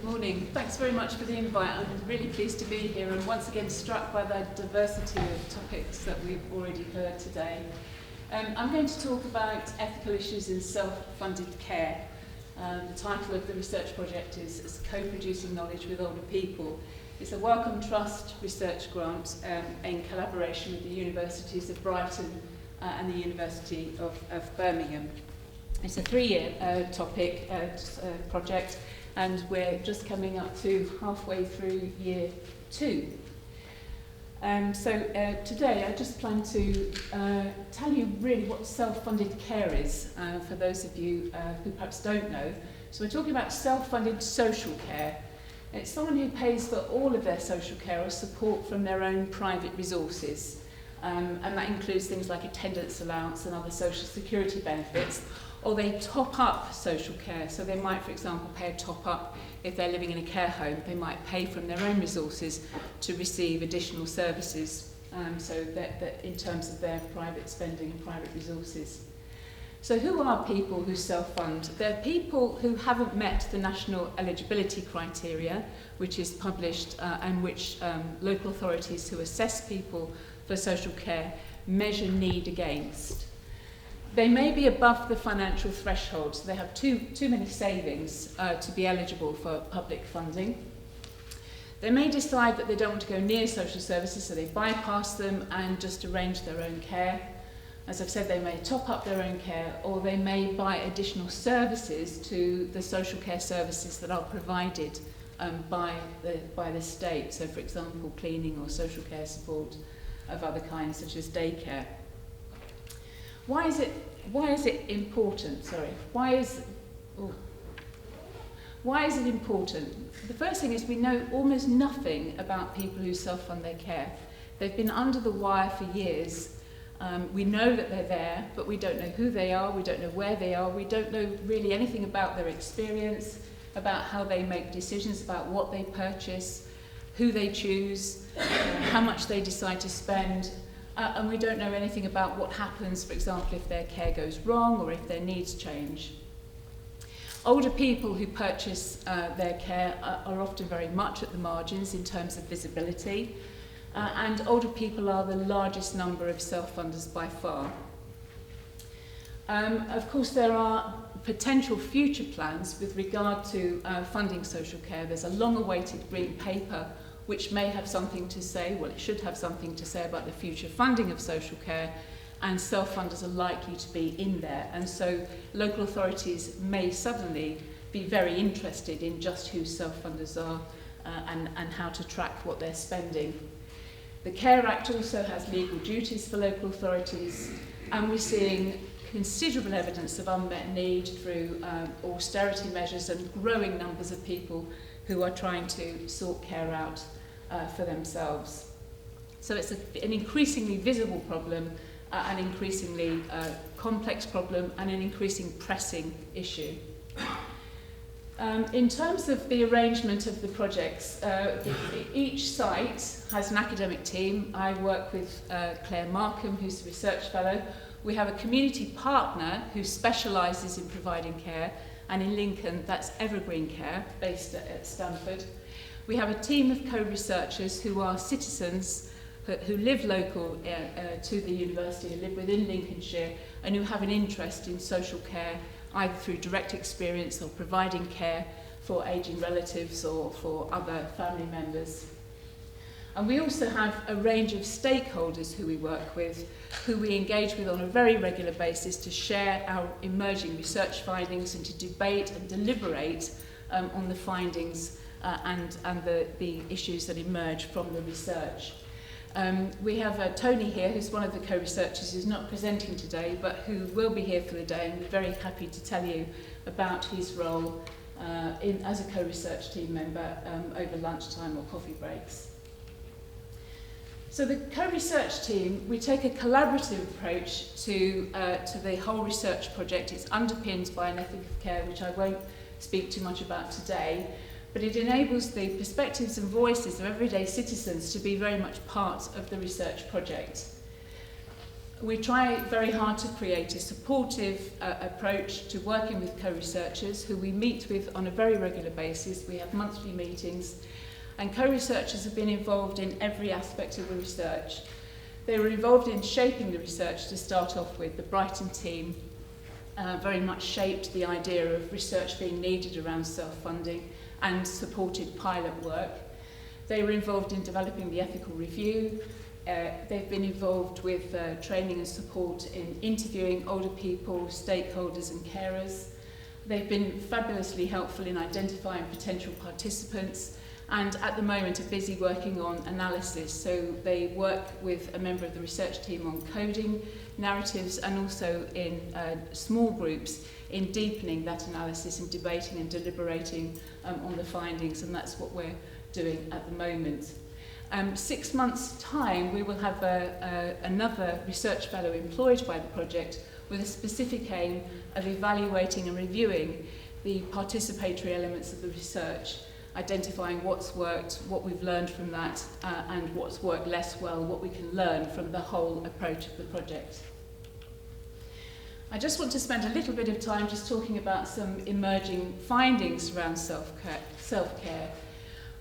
Good morning. Thanks very much for the invite. I'm really pleased to be here and once again struck by the diversity of topics that we've already heard today. I'm going to talk about ethical issues in self-funded care. The title of the research project is Co-producing Knowledge with Older People. It's a Wellcome Trust research grant in collaboration with the Universities of Brighton and the University of Birmingham. It's a 3-year topic project, and we're just coming up to halfway through year 2. Today I just plan to tell you really what self-funded care is, for those of you who perhaps don't know. So we're talking about self-funded social care. It's someone who pays for all of their social care or support from their own private resources, and that includes things like attendance allowance and other social security benefits. Or they top up social care, so they might, for example, pay a top up if they're living in a care home. They might pay from their own resources to receive additional services, so that in terms of their private spending and private resources. So who are people who self-fund? They're people who haven't met the national eligibility criteria, which is published and which local authorities who assess people for social care measure need against. They may be above the financial threshold, so they have too many savings to be eligible for public funding. They may decide that they don't want to go near social services, so they bypass them and just arrange their own care. As I've said, they may top up their own care, or they may buy additional services to the social care services that are provided by the state. So, for example, cleaning or social care support of other kinds, such as daycare. Why is it important? Why is it important? The first thing is we know almost nothing about people who self-fund their care. They've been under the wire for years. We know that they're there, but we don't know who they are, we don't know where they are, we don't know really anything about their experience, about how they make decisions, about what they purchase, who they choose, how much they decide to spend. And we don't know anything about what happens, for example, if their care goes wrong or if their needs change. Older people who purchase their care are often very much at the margins in terms of visibility, and older people are the largest number of self-funders by far. Of course, there are potential future plans with regard to funding social care. There's a long-awaited green paper which may have something to say, well, it should have something to say about the future funding of social care, and self-funders are likely to be in there. And so local authorities may suddenly be very interested in just who self-funders are and how to track what they're spending. The Care Act also has legal duties for local authorities, and we're seeing considerable evidence of unmet need through austerity measures and growing numbers of people who are trying to sort care out for themselves. So it's an increasingly visible problem, an increasingly complex problem, and an increasing pressing issue. In terms of the arrangement of the projects, each site has an academic team. I work with Claire Markham, who's a research fellow. We have a community partner who specialises in providing care, and in Lincoln, that's Evergreen Care, based at Stanford. We have a team of co-researchers who are citizens who live local to the university, who live within Lincolnshire, and who have an interest in social care, either through direct experience or providing care for ageing relatives or for other family members. And we also have a range of stakeholders who we work with, who we engage with on a very regular basis to share our emerging research findings and to debate and deliberate on the findings and the issues that emerge from the research. We have Tony here, who's one of the co-researchers, who's not presenting today, but who will be here for the day, and we're very happy to tell you about his role as a co-research team member over lunchtime or coffee breaks. So the co-research team, we take a collaborative approach to the whole research project. It's underpinned by an ethic of care, which I won't speak too much about today, but it enables the perspectives and voices of everyday citizens to be very much part of the research project. We try very hard to create a supportive approach to working with co-researchers who we meet with on a very regular basis. We have monthly meetings, and co-researchers have been involved in every aspect of the research. They were involved in shaping the research to start off with. The Brighton team very much shaped the idea of research being needed around self-funding and supported pilot work. They were involved in developing the ethical review. They've been involved with training and support in interviewing older people, stakeholders and carers. They've been fabulously helpful in identifying potential participants, and at the moment are busy working on analysis. So they work with a member of the research team on coding, narratives, and also in small groups in deepening that analysis and debating and deliberating on the findings, and that's what we're doing at the moment. 6 months' time, we will have another research fellow employed by the project with a specific aim of evaluating and reviewing the participatory elements of the research, identifying what's worked, what we've learned from that, and what's worked less well, what we can learn from the whole approach of the project. I just want to spend a little bit of time just talking about some emerging findings around self-care.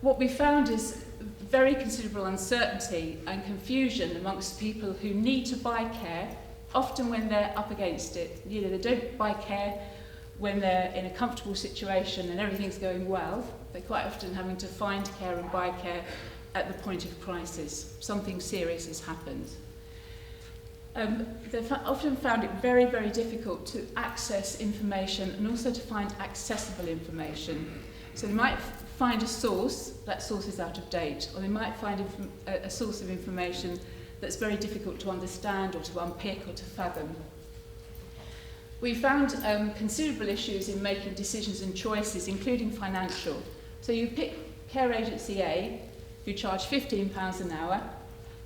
What we found is very considerable uncertainty and confusion amongst people who need to buy care, often when they're up against it. You know, they don't buy care when they're in a comfortable situation and everything's going well. They're quite often having to find care and buy care at the point of crisis. Something serious has happened. They've often found it very, very difficult to access information and also to find accessible information. So they might find a source, that source is out of date, or they might find a source of information that's very difficult to understand or to unpick or to fathom. We found considerable issues in making decisions and choices, including financial. So you pick care agency A, who charge £15 an hour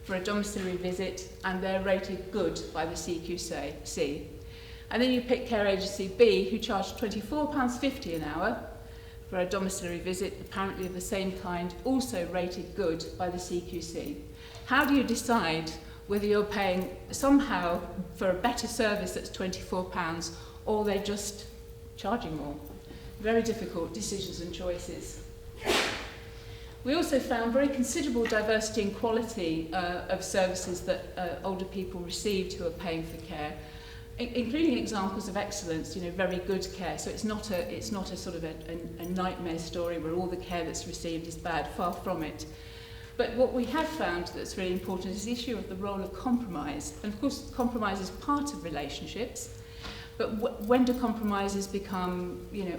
for a domiciliary visit, and they're rated good by the CQC. And then you pick care agency B, who charge £24.50 an hour for a domiciliary visit, apparently of the same kind, also rated good by the CQC. How do you decide whether you're paying somehow for a better service that's £24 or they're just charging more? Very difficult decisions and choices. We also found very considerable diversity and quality of services that older people received who are paying for care, including examples of excellence, you know, very good care. So it's not a sort of a nightmare story where all the care that's received is bad, far from it. But what we have found that's really important is the issue of the role of compromise. And of course, compromise is part of relationships, but when do compromises become, you know,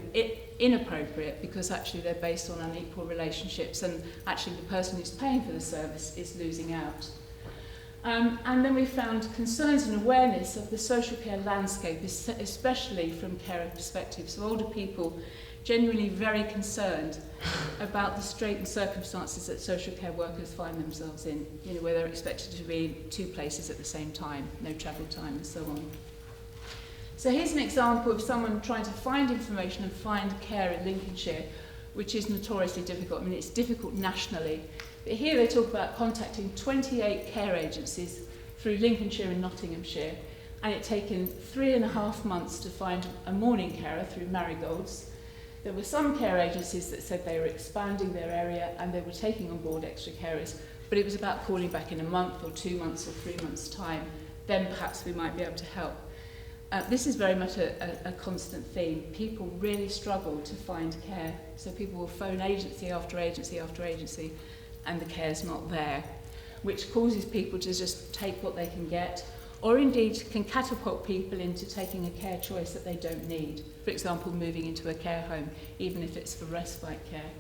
inappropriate because actually they're based on unequal relationships and actually the person who's paying for the service is losing out. And then we found concerns and awareness of the social care landscape, especially from carer perspectives. So older people genuinely very concerned about the straitened circumstances that social care workers find themselves in, you know, where they're expected to be in 2 places at the same time, no travel time and so on. So here's an example of someone trying to find information and find care in Lincolnshire, which is notoriously difficult. I mean, it's difficult nationally. But here they talk about contacting 28 care agencies through Lincolnshire and Nottinghamshire, and it taken 3.5 months to find a morning carer through Marigolds. There were some care agencies that said they were expanding their area and they were taking on board extra carers, but it was about calling back in a month or 2 months or 3 months' time. Then perhaps we might be able to help. This is very much a constant theme. People really struggle to find care. So people will phone agency after agency after agency, and the care's not there, which causes people to just take what they can get, or indeed can catapult people into taking a care choice that they don't need. For example, moving into a care home, even if it's for respite care.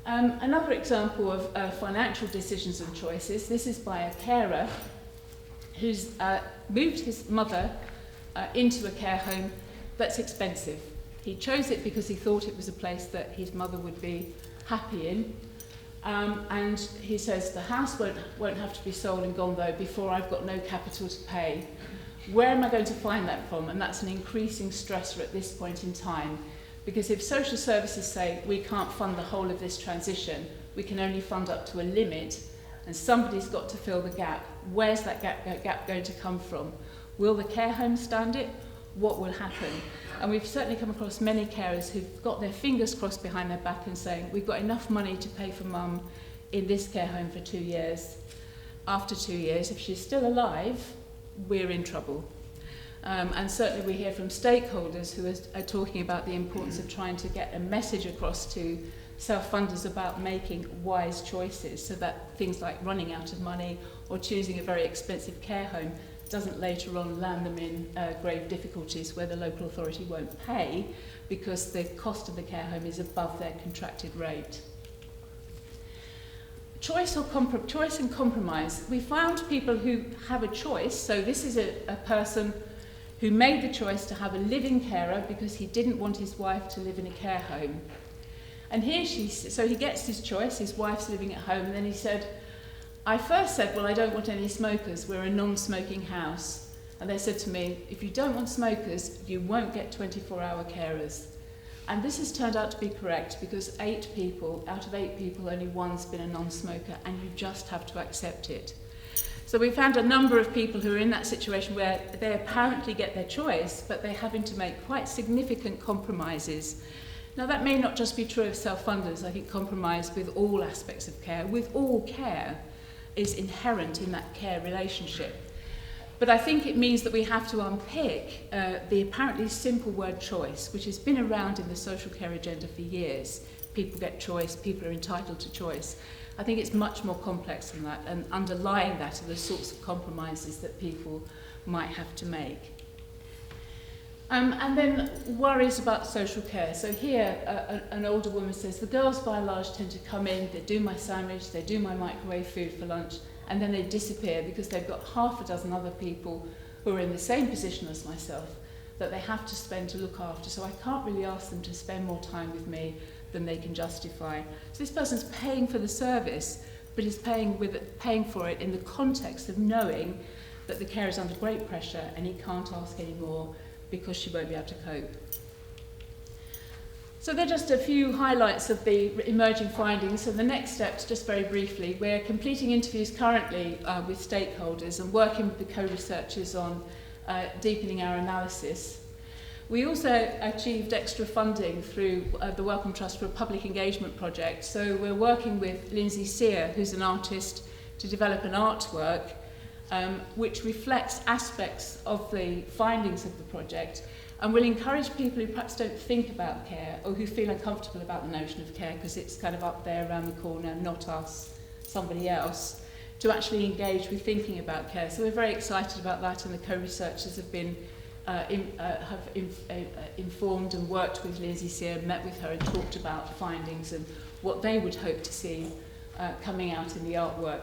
Another example of financial decisions and choices, this is by a carer who's moved his mother into a care home that's expensive. He chose it because he thought it was a place that his mother would be happy in. And he says, the house won't have to be sold and gone though before I've got no capital to pay. Where am I going to find that from? And that's an increasing stressor at this point in time, because if social services say we can't fund the whole of this transition, we can only fund up to a limit, and somebody's got to fill the gap. Where's that gap going to come from? Will the care home stand it? What will happen? And we've certainly come across many carers who've got their fingers crossed behind their back and saying, we've got enough money to pay for mum in this care home for 2 years. After 2 years, if she's still alive, we're in trouble. And certainly we hear from stakeholders who are talking about the importance of trying to get a message across to self-funders about making wise choices so that things like running out of money or choosing a very expensive care home doesn't later on land them in grave difficulties where the local authority won't pay because the cost of the care home is above their contracted rate. Choice and compromise. We found people who have a choice. So this is a person who made the choice to have a living carer because he didn't want his wife to live in a care home. And so he gets his choice, his wife's living at home, and then he said, I first said, well, I don't want any smokers, we're a non-smoking house. And they said to me, if you don't want smokers, you won't get 24-hour carers. And this has turned out to be correct because 8 people, out of 8 people, only one's been a non-smoker, and you just have to accept it. So we found a number of people who are in that situation where they apparently get their choice, but they're having to make quite significant compromises. Now that may not just be true of self-funders. I think compromise with all aspects of care, with all care, is inherent in that care relationship. But I think it means that we have to unpick the apparently simple word choice, which has been around in the social care agenda for years. People get choice, people are entitled to choice. I think it's much more complex than that, and underlying that are the sorts of compromises that people might have to make. And then worries about social care. So here, an older woman says, the girls by and large tend to come in, they do my sandwich, they do my microwave food for lunch, and then they disappear because they've got half a dozen other people who are in the same position as myself that they have to spend to look after. So I can't really ask them to spend more time with me than they can justify. So this person's paying for the service, but is paying for it in the context of knowing that the carer is under great pressure and he can't ask any more because she won't be able to cope. So they're just a few highlights of the emerging findings. So the next steps, just very briefly, we're completing interviews currently with stakeholders and working with the co-researchers on deepening our analysis. We also achieved extra funding through the Wellcome Trust for a public engagement project. So we're working with Lindsay Sear, who's an artist, to develop an artwork which reflects aspects of the findings of the project, and will encourage people who perhaps don't think about care or who feel uncomfortable about the notion of care because it's kind of up there around the corner, not us, somebody else, to actually engage with thinking about care. So we're very excited about that, and the co-researchers have been informed and worked with Lindsay Sear, met with her and talked about findings and what they would hope to see coming out in the artwork.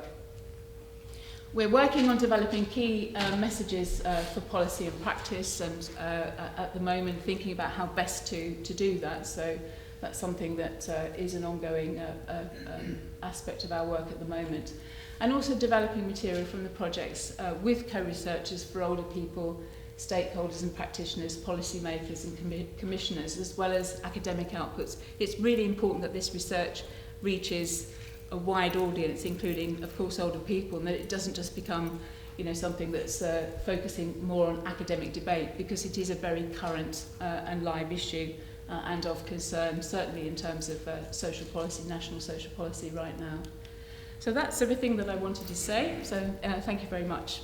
We're working on developing key messages for policy and practice, and at the moment thinking about how best to do that. So that's something that is an ongoing aspect of our work at the moment. And also developing material from the projects with co-researchers for older people, stakeholders and practitioners, policymakers and commissioners, as well as academic outputs. It's really important that this research reaches a wide audience, including, of course, older people, and that it doesn't just become, something that's focusing more on academic debate, because it is a very current and live issue and of concern, certainly in terms of social policy, national social policy right now. So that's everything that I wanted to say. So thank you very much.